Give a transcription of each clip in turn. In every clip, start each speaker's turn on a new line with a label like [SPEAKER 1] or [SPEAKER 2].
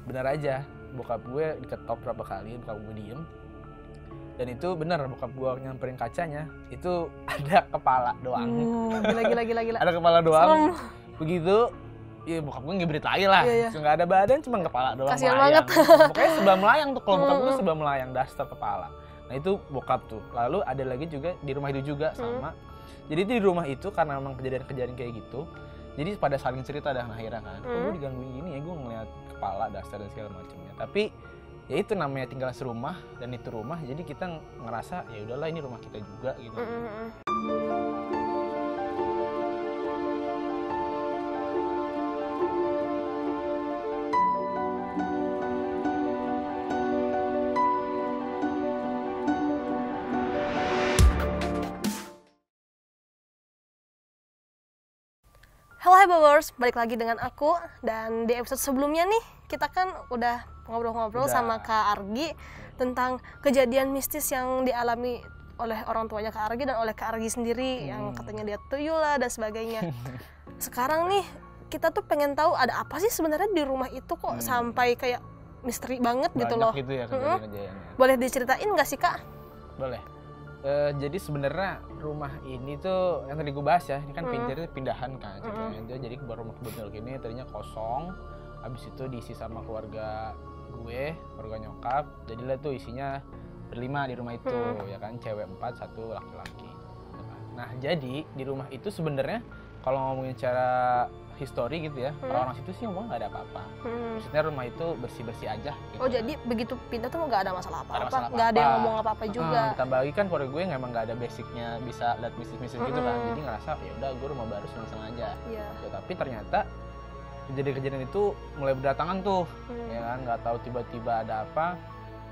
[SPEAKER 1] benar aja bokap gue diketok berapa kali, bokap gue diem. Dan itu bener, bokap gue nyamperin kacanya, itu ada kepala doang.
[SPEAKER 2] Gila.
[SPEAKER 1] Ada kepala doang.
[SPEAKER 2] Serem.
[SPEAKER 1] Begitu, ya bokap gue ngebrit lagi lah.
[SPEAKER 2] Iya.
[SPEAKER 1] Nggak ada badan, cuma kepala doang.
[SPEAKER 2] Kasian
[SPEAKER 1] melayang.
[SPEAKER 2] banget.
[SPEAKER 1] Pokoknya sebelah melayang tuh, kalau bokap gue sebelah melayang, daster kepala. Nah itu bokap tuh. Lalu ada lagi juga di rumah itu juga sama. Jadi di rumah itu karena memang kejadian-kejadian kayak gitu, jadi pada saling cerita dah akhirnya kan, kok gue digangguin gini ya, gue ngeliat kepala, daster dan segala macamnya. Tapi ya itu namanya tinggal serumah dan itu rumah, jadi kita ngerasa ya udahlah ini rumah kita juga gitu.
[SPEAKER 2] Halo Hibawers, balik lagi dengan aku. Dan di episode sebelumnya nih, kita kan udah ngobrol-ngobrol sama Kak Argi tentang kejadian mistis yang dialami oleh orang tuanya Kak Argi dan oleh Kak Argi sendiri, yang katanya dia tuyul lah dan sebagainya. Sekarang nih, kita tuh pengen tahu ada apa sih sebenarnya di rumah itu kok sampai kayak misteri banget gitu loh.
[SPEAKER 1] Gitu ya kejadian-kejadiannya.
[SPEAKER 2] Boleh diceritain nggak sih Kak?
[SPEAKER 1] Boleh. Jadi sebenarnya rumah ini tuh yang tadi gue bahas ya, ini kan pindahan kan ceritanya. Jadi baru rumah kebun gini tadinya kosong, habis itu diisi sama keluarga gue, keluarga nyokap. Jadilah tuh isinya berlima di rumah itu, ya kan, cewek 4, 1 laki-laki. Nah jadi di rumah itu sebenarnya kalau ngomongin cara histori gitu ya, orang-orang situ sih ngomong nggak ada apa-apa. Maksudnya rumah itu bersih-bersih aja gitu.
[SPEAKER 2] Oh jadi begitu pindah tuh nggak ada masalah apa-apa,
[SPEAKER 1] masalah
[SPEAKER 2] nggak ada yang
[SPEAKER 1] apa-apa.
[SPEAKER 2] ngomong apa-apa juga.
[SPEAKER 1] Ditambah lagi kan keluarga gue emang nggak ada basicnya bisa lihat bisnis gitu kan, jadi ngerasa ya udah gue rumah baru seneng-seneng aja.
[SPEAKER 2] Iya.
[SPEAKER 1] Ya, tapi ternyata kejadian-kejadian itu mulai berdatangan tuh, ya kan, nggak tahu tiba-tiba ada apa.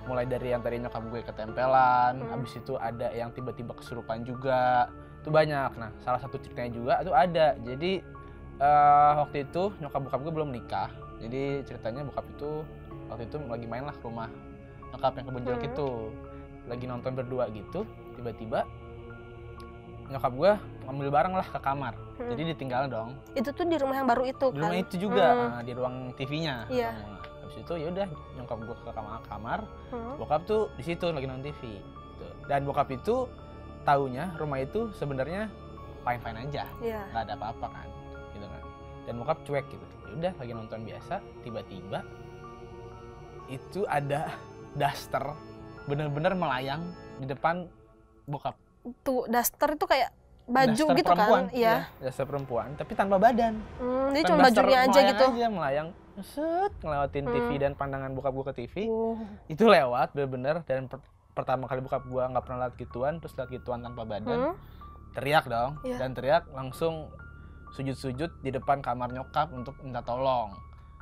[SPEAKER 1] Mulai dari yang tadi nyokap gue ketempelan, habis itu ada yang tiba-tiba kesurupan juga, itu banyak. Nah salah satu ceritanya juga itu ada. Jadi waktu itu nyokap bokap gue belum nikah, jadi ceritanya bokap itu waktu itu lagi main lah ke rumah nyokap yang kebun jeruk itu, lagi nonton berdua gitu, tiba-tiba nyokap gue ngambil barang lah ke kamar, jadi ditinggal dong.
[SPEAKER 2] Itu tuh di rumah yang baru itu kan?
[SPEAKER 1] Di rumah itu juga, di ruang TV-nya.
[SPEAKER 2] Iya.
[SPEAKER 1] Habis itu ya udah nyokap gue ke kamar, bokap tuh di situ lagi nonton TV. Gitu. Dan bokap itu taunya rumah itu sebenarnya fine-fine aja, nggak ada apa-apa kan. Gitu kan. Dan bokap cuek gitu. Ya udah lagi nonton biasa, tiba-tiba itu ada daster bener-bener melayang di depan bokap.
[SPEAKER 2] Tuh daster itu kayak baju
[SPEAKER 1] daster
[SPEAKER 2] gitu
[SPEAKER 1] perempuan,
[SPEAKER 2] kan? Iya.
[SPEAKER 1] Daster perempuan, tapi tanpa badan.
[SPEAKER 2] Jadi cuma bajunya aja gitu.
[SPEAKER 1] Melayang, set, ngelewatin TV dan pandangan bokap gue ke TV. Itu lewat bener-bener, dan pertama kali bokap gue nggak pernah lihat gituan, terus lihat gituan tanpa badan. Teriak dong, dan teriak langsung sujud-sujud di depan kamar nyokap untuk minta tolong.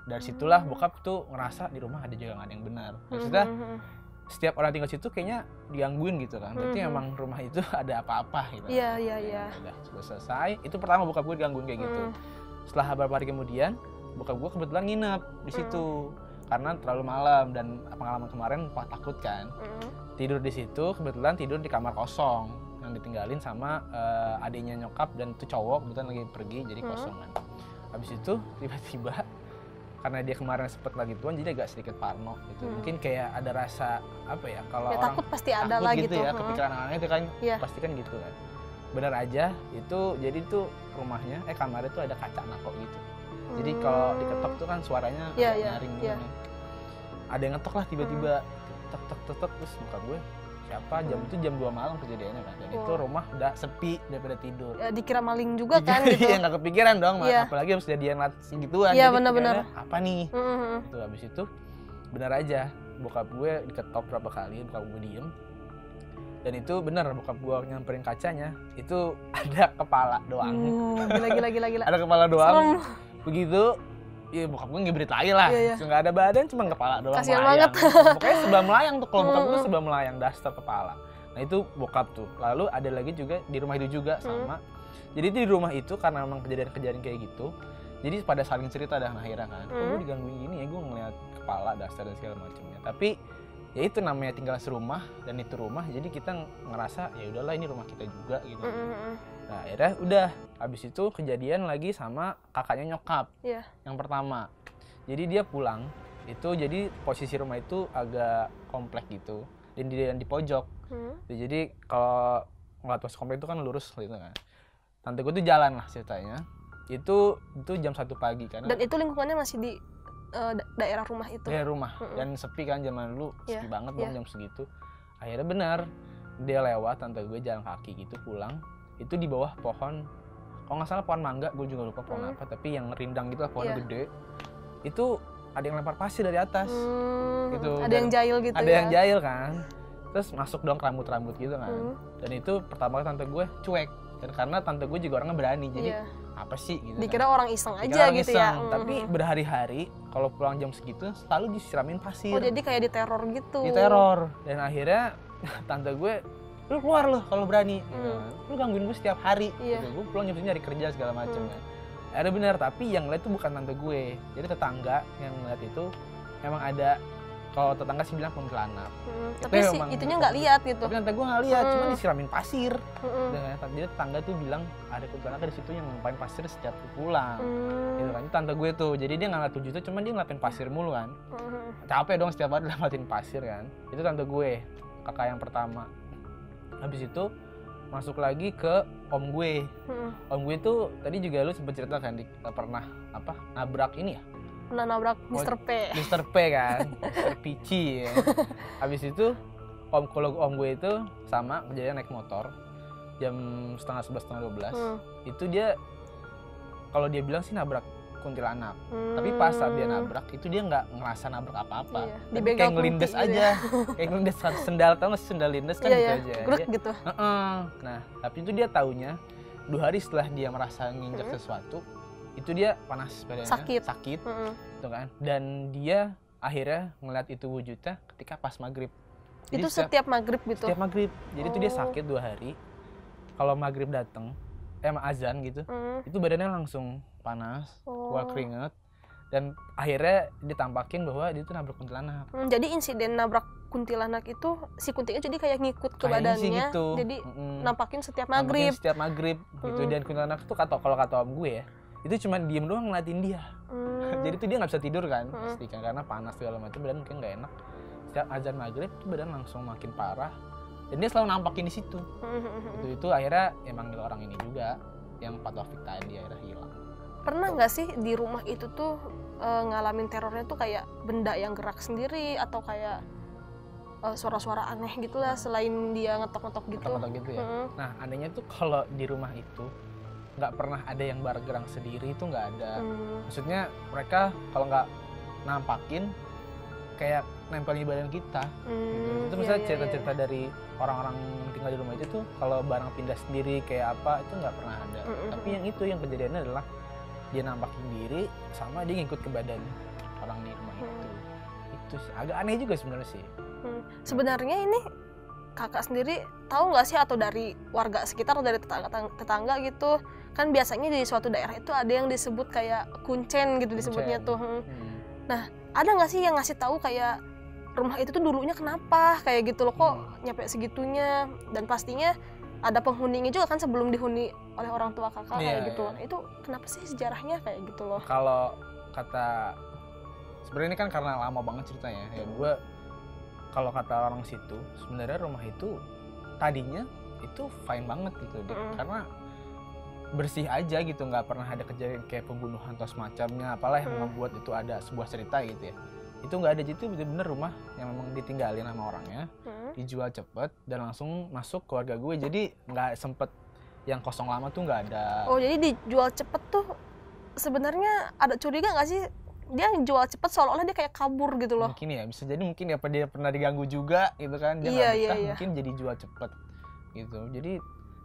[SPEAKER 1] Dari situlah bokap tuh ngerasa di rumah ada juga nggak ada yang benar. Maksudnya setiap orang tinggal situ kayaknya digangguin gitu kan. Berarti emang rumah itu ada apa-apa gitu.
[SPEAKER 2] Iya.
[SPEAKER 1] Udah selesai. Itu pertama bokap gue digangguin kayak gitu. Setelah beberapa hari kemudian, bokap gue kebetulan nginep di situ karena terlalu malam, dan pengalaman kemarin takut kan. Tidur di situ, kebetulan tidur di kamar kosong yang ditinggalin sama adiknya nyokap, dan itu cowok kebetulan lagi pergi, jadi kosong kan. Habis itu tiba-tiba karena dia kemarin sempet lagi tuan, jadi agak sedikit parno gitu. Mungkin kayak ada rasa apa ya, kalau
[SPEAKER 2] ya,
[SPEAKER 1] orang
[SPEAKER 2] takut pasti ada lah gitu
[SPEAKER 1] ya, kepikiran aneh itu kan, pasti kan gitu kan. Benar aja itu, jadi tuh rumahnya kamarnya tuh ada kaca nako gitu. Jadi kalau diketok tuh kan suaranya nyaring gitu. Ada yang ngetok lah tiba-tiba, tek terus muka gue siapa, jam 2 malam kejadiannya kan. Dan itu rumah udah sepi daripada tidur.
[SPEAKER 2] Ya, dikira maling juga kan gitu.
[SPEAKER 1] Iya, nggak kepikiran dong, apalagi harus jadian segituan.
[SPEAKER 2] Iya, benar-benar.
[SPEAKER 1] Apa nih? Tuh habis itu benar aja bokap gue diketok berapa kali, bokap gue diem. Dan itu bener, bokap gue nyamperin kacanya, itu ada kepala doang.
[SPEAKER 2] Gila.
[SPEAKER 1] Ada kepala doang. Begitu, ya bokap gue ngebrit lagi lah. Nggak ada badan, cuma kepala doang.
[SPEAKER 2] Kasian banget.
[SPEAKER 1] Pokoknya sebelah melayang tuh, kalau bokap gue sebelah melayang, daster kepala. Nah itu bokap tuh. Lalu ada lagi juga di rumah itu juga sama. Jadi di rumah itu karena memang kejadian-kejadian kayak gitu, jadi pada saling cerita dah akhirnya kan, kok gue digangguin gini ya, gue ngeliat kepala, daster dan segala macamnya. Tapi ya itu namanya tinggal serumah dan itu rumah, jadi kita ngerasa ya udahlah ini rumah kita juga gitu. Nah akhirnya udah, habis itu kejadian lagi sama kakaknya nyokap yang pertama. Jadi dia pulang Itu jadi posisi rumah itu agak komplek gitu dan di pojok. Jadi kalau ngeliat pos komplek itu kan lurus gitu kan. Tante gue tuh jalan lah ceritanya. Itu jam 1 pagi karena.
[SPEAKER 2] Dan itu lingkungannya masih di daerah rumah itu.
[SPEAKER 1] Daerah rumah dan sepi kan zaman dulu, sepi banget dong jam segitu. Akhirnya benar dia lewat, tante gue jalan kaki gitu pulang. Itu di bawah pohon, kalau nggak salah pohon mangga, gue juga lupa pohon apa, tapi yang rindang gitu lah, pohon gede. Itu ada yang lempar pasir dari atas. Gitu.
[SPEAKER 2] Ada yang jahil gitu.
[SPEAKER 1] Ada yang jahil kan. Terus masuk dong rambut-rambut gitu kan. Dan itu pertama kali tante gue cuek. Dan karena tante gue juga orangnya berani, jadi apa sih gitu.
[SPEAKER 2] Dikira
[SPEAKER 1] kan.
[SPEAKER 2] orang iseng aja
[SPEAKER 1] orang
[SPEAKER 2] gitu
[SPEAKER 1] iseng,
[SPEAKER 2] ya.
[SPEAKER 1] Tapi berhari-hari kalau pulang jam segitu selalu disiramin pasir.
[SPEAKER 2] Oh, jadi kayak diteror gitu.
[SPEAKER 1] Diteror. Dan akhirnya tante gue, lu keluar loh kalau berani. Gitu. Lu gangguin gue setiap hari. Gitu. Gue pulang jam segini nyari kerja segala macam kan. Ada benar, tapi yang ngeliat itu bukan tante gue. Jadi tetangga yang ngeliat itu emang ada, kalau tetangga sih bilang kuntilanak.
[SPEAKER 2] Tapi sih itunya nggak lihat gitu.
[SPEAKER 1] Tapi tante gue nggak lihat, cuma disiramin pasir. Jadi tetangga tuh bilang ada kuntilanak di situ yang ngumpain pasir setiap pulang. Gitu kan, itu tante gue tuh. Jadi dia nggak ngeliat tujuh itu, cuma dia ngeliatin pasir mulu kan. Capek dong setiap hari ngeliatin pasir kan. Itu tante gue, kakak yang pertama. Habis itu masuk lagi ke om gue. Om gue tuh tadi juga lu sempet cerita kan pernah apa nabrak ini ya?
[SPEAKER 2] Pernah nabrak Mr. P.
[SPEAKER 1] Mr. P kan, Mr. Pici ya. Habis itu kalau om gue itu sama kejadian naik motor jam setengah 11, setengah 12. Itu dia kalau dia bilang sih nabrak kuntilanak. Tapi pas saat dia nabrak itu dia nggak ngerasa nabrak apa-apa. Tapi kayak ngelindes aja. Kayak ngelindes sendal, tau nggak sih sendal lindes kan gitu aja.
[SPEAKER 2] Grek gitu.
[SPEAKER 1] Nah, tapi itu dia taunya 2 hari setelah dia merasa nginjak sesuatu, itu dia panas badannya, sakit gitu kan. Dan dia akhirnya ngeliat itu wujudnya ketika pas maghrib.
[SPEAKER 2] Jadi itu setiap maghrib gitu? Setiap
[SPEAKER 1] maghrib. Jadi itu dia sakit 2 hari. Kalau maghrib datang, azan gitu, itu badannya langsung panas, keluar keringet, dan akhirnya ditampakin bahwa dia tuh nabrak kuntilanak.
[SPEAKER 2] Jadi insiden nabrak kuntilanak itu si kuntinya jadi kayak ngikut ke badannya,
[SPEAKER 1] gitu.
[SPEAKER 2] Jadi nampakin setiap maghrib.
[SPEAKER 1] Gitu. Dan kuntilanak tuh kalau kata om gue ya, itu cuma diem doang ngeliatin dia. Jadi tuh dia nggak bisa tidur kan, pasti kan, karena panas segala macam, badan mungkin nggak enak. Setiap azan maghrib tuh badan langsung makin parah, dan dia selalu nampakin di situ. Itu akhirnya emang orang ini juga yang Pak Taufik tadi akhirnya hilang.
[SPEAKER 2] Pernah nggak sih di rumah itu tuh ngalamin terornya tuh kayak benda yang gerak sendiri atau kayak suara-suara aneh gitu lah selain dia ngetok-ngetok gitu?
[SPEAKER 1] Ngetok-ngetok gitu ya. Nah anehnya tuh kalau di rumah itu nggak pernah ada yang bergerak sendiri, itu nggak ada. Maksudnya mereka kalau nggak nampakin kayak nempel di badan kita. Gitu. Itu misalnya cerita-cerita dari orang-orang tinggal di rumah itu tuh kalau barang pindah sendiri kayak apa itu nggak pernah ada. Tapi yang kejadiannya adalah dia nampakin diri sama dia ngikut ke badan orang di rumah itu sih agak aneh juga sebenarnya sih.
[SPEAKER 2] Sebenarnya ini kakak sendiri tahu nggak sih, atau dari warga sekitar atau dari tetangga gitu kan, biasanya di suatu daerah itu ada yang disebut kayak kuncen gitu disebutnya tuh. Nah ada nggak sih yang ngasih tahu kayak rumah itu tuh dulunya kenapa kayak gitu loh, kok nyampe segitunya, dan pastinya ada penghuninya juga kan sebelum dihuni oleh orang tua kakak kayak gitu. Nah, itu kenapa sih sejarahnya kayak gitu loh?
[SPEAKER 1] Kalau kata sebenarnya ini kan karena lama banget ceritanya ya, gue kalau kata orang situ sebenarnya rumah itu tadinya itu fine banget gitu deh, karena bersih aja gitu, nggak pernah ada kejadian kayak pembunuhan atau semacamnya, apalah yang membuat itu ada sebuah cerita gitu ya. Itu nggak ada, itu bener-bener rumah yang memang ditinggalin sama orangnya, dijual cepet dan langsung masuk keluarga gue, jadi nggak sempet yang kosong lama tuh nggak ada.
[SPEAKER 2] Oh jadi dijual cepet tuh sebenarnya ada curiga nggak sih dia jual cepet seolah-olah dia kayak kabur gitu loh?
[SPEAKER 1] Mungkin ya, bisa jadi mungkin ya dia pernah diganggu juga gitu kan, dia nggak betah mungkin jadi jual cepet gitu. Jadi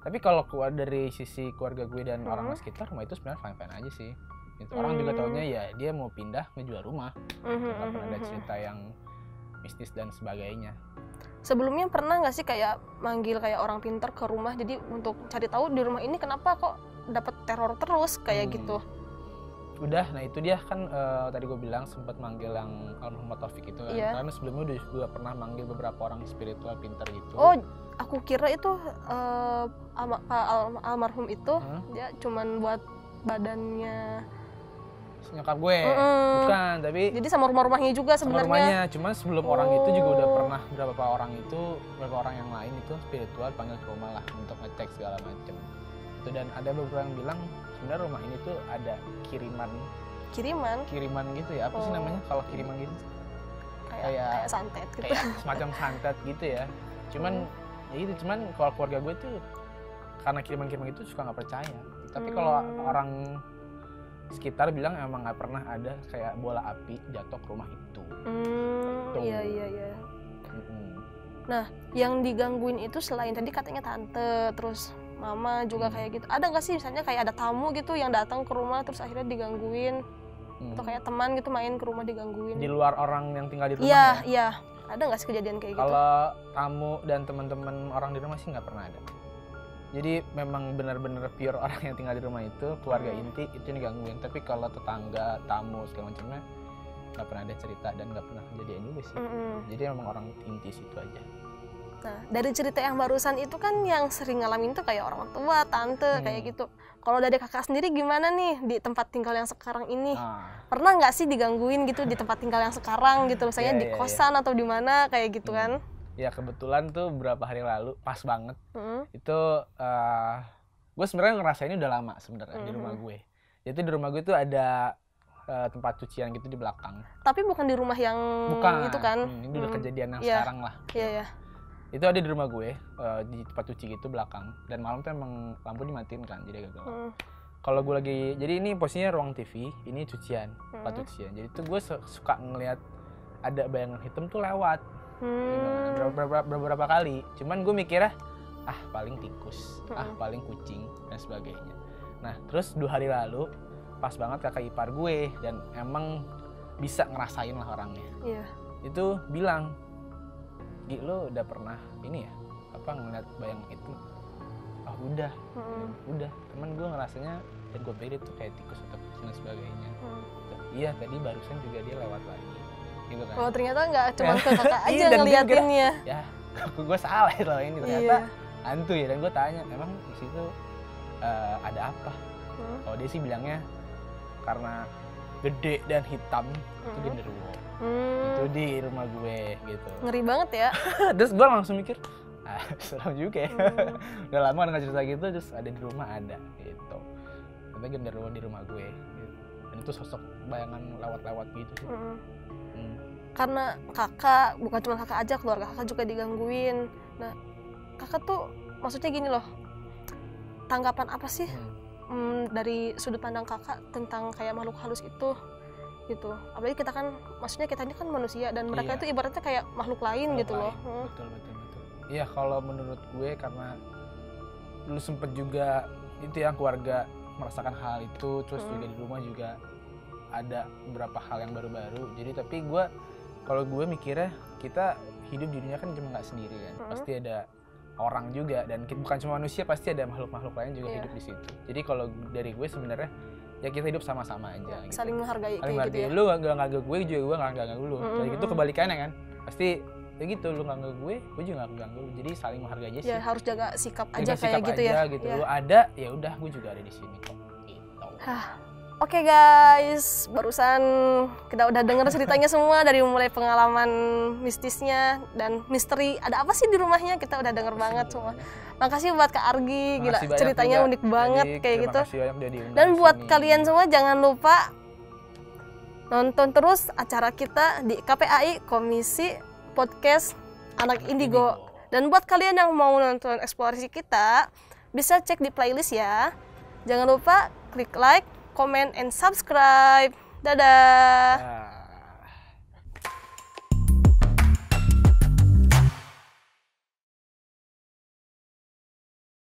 [SPEAKER 1] tapi kalau keluar dari sisi keluarga gue dan orang sekitar, rumah itu sebenarnya fine-fine aja sih. Itu orang juga taunya ya dia mau pindah ngejual rumah, nggak pernah ada cerita yang mistis dan sebagainya.
[SPEAKER 2] Sebelumnya pernah nggak sih kayak manggil kayak orang pintar ke rumah, jadi untuk cari tahu di rumah ini kenapa kok dapat teror terus kayak gitu?
[SPEAKER 1] Udah, nah itu dia kan tadi gue bilang sempat manggil yang almarhum Taufik itu kan, karena sebelumnya udah juga pernah manggil beberapa orang spiritual pintar gitu.
[SPEAKER 2] Oh, aku kira itu almarhum itu dia cuman buat badannya
[SPEAKER 1] nyokap gue. Bukan, tapi
[SPEAKER 2] jadi sama rumahnya juga
[SPEAKER 1] sama
[SPEAKER 2] sebenarnya.
[SPEAKER 1] rumahnya. Cuman sebelum orang itu juga udah pernah beberapa orang yang lain itu spiritual panggil ke rumah lah untuk ngecek segala macem. Itu dan ada beberapa yang bilang sebenarnya rumah ini tuh ada kiriman gitu ya. Apa sih namanya kalau kiriman gitu?
[SPEAKER 2] Kayak santet gitu.
[SPEAKER 1] Kayak semacam santet gitu ya. Cuman ya itu, cuman kalau keluarga gue tuh karena kiriman itu suka nggak percaya. Tapi kalau orang sekitar bilang emang nggak pernah ada kayak bola api jatuh ke rumah itu.
[SPEAKER 2] Iya. Nah, yang digangguin itu selain tadi katanya tante, terus mama juga kayak gitu. Ada nggak sih misalnya kayak ada tamu gitu yang datang ke rumah terus akhirnya digangguin? Atau kayak teman gitu main ke rumah digangguin?
[SPEAKER 1] Di luar orang yang tinggal di rumah?
[SPEAKER 2] Iya. Ada nggak sih kejadian kayak gitu?
[SPEAKER 1] Kalau tamu dan teman-teman orang di rumah sih nggak pernah ada. Jadi memang benar-benar pure orang yang tinggal di rumah itu, keluarga inti itu yang digangguin. Tapi kalau tetangga, tamu segala macamnya nggak pernah ada cerita dan nggak pernah kejadian juga sih. Jadi memang orang inti situ aja.
[SPEAKER 2] Nah, dari cerita yang barusan itu kan yang sering ngalamin tuh kayak orang tua, tante, kayak gitu. Kalau dari kakak sendiri gimana nih di tempat tinggal yang sekarang ini? Pernah nggak sih digangguin gitu di tempat tinggal yang sekarang gitu? Misalnya di kosan atau di mana kayak gitu kan?
[SPEAKER 1] Ya kebetulan tuh beberapa hari lalu pas banget itu gue sebenarnya ngerasain udah lama sebenarnya di rumah gue. Jadi di rumah gue tuh ada tempat cucian gitu di belakang.
[SPEAKER 2] Tapi bukan di rumah yang itu kan?
[SPEAKER 1] Ini udah kejadian yang sekarang lah.
[SPEAKER 2] Iya.
[SPEAKER 1] Itu ada di rumah gue di tempat cuci gitu belakang. Dan malam tuh emang lampu dimatiin kan, jadi agak gelap. Kalau gue lagi, jadi ini posisinya ruang TV, ini cucian, tempat cucian. Jadi tuh gue suka ngeliat ada bayangan hitam tuh lewat. Beberapa kali, cuman gue mikirnya paling tikus, paling kucing dan sebagainya. Nah terus 2 hari lalu pas banget kakak ipar gue dan emang bisa ngerasain lah orangnya. Itu bilang, Gi, lo udah pernah ini ya ngeliat bayang itu? Udah, teman gue ngerasanya dan gue pikir itu kayak tikus atau kucing dan sebagainya. Iya tadi barusan juga dia lewat lagi. Gitu kan.
[SPEAKER 2] Oh ternyata nggak cuma ke kakak aja ngeliatinnya.
[SPEAKER 1] Ya, gue salah loh ini ternyata hantu ya. Dan gue tanya, emang di situ ada apa? Kalau dia sih bilangnya karena gede dan hitam itu genderuwo. Itu di rumah gue gitu.
[SPEAKER 2] Ngeri banget ya.
[SPEAKER 1] Terus gue langsung mikir, serem juga ya. Udah lama nggak cerita gitu, terus ada di rumah ada gitu. Ternyata genderuwo di rumah gue. Gitu. Dan itu sosok bayangan lewat-lewat gitu sih.
[SPEAKER 2] Karena kakak, bukan cuma kakak aja, keluarga kakak juga digangguin. Nah, kakak tuh maksudnya gini loh, tanggapan apa sih dari sudut pandang kakak tentang kayak makhluk halus itu gitu? Apalagi kita kan, maksudnya kita ini kan manusia dan mereka itu ibaratnya kayak makhluk lain gitu loh.
[SPEAKER 1] Betul. Iya, kalau menurut gue karena dulu sempet juga itu yang keluarga merasakan hal itu, terus juga di rumah juga ada beberapa hal yang baru-baru. Jadi tapi kalau gue mikirnya kita hidup di dunia kan cuma nggak sendiri kan, pasti ada orang juga dan bukan cuma manusia, pasti ada makhluk-makhluk lain juga hidup di situ. Jadi kalau dari gue sebenarnya ya kita hidup sama-sama aja. Gitu.
[SPEAKER 2] Saling menghargai
[SPEAKER 1] kayak gitu ya. Lu nggak ngagak gue juga gue nggak ngagak lu. Jadi itu kebalikannya kan, pasti ya gitu, lu nggak ngagak gue juga nggak ngagak lu. Jadi saling menghargai aja sih.
[SPEAKER 2] Ya harus jaga sikap aja
[SPEAKER 1] jaga
[SPEAKER 2] kayak
[SPEAKER 1] sikap
[SPEAKER 2] gitu
[SPEAKER 1] aja,
[SPEAKER 2] ya.
[SPEAKER 1] Gitu. Lu ada ya udah, gue juga ada di sini kok. Gitu.
[SPEAKER 2] Oke guys, barusan kita udah denger ceritanya semua dari mulai pengalaman mistisnya dan misteri ada apa sih di rumahnya, kita udah denger banget semua. Makasih buat Kak Argi, gila ceritanya unik banget kayak gitu. Dan buat kalian semua jangan lupa nonton terus acara kita di KPAI, Komisi Podcast Anak Indigo. Dan buat kalian yang mau nonton eksplorasi kita, bisa cek di playlist ya. Jangan lupa klik like, comment, and subscribe. Dadah!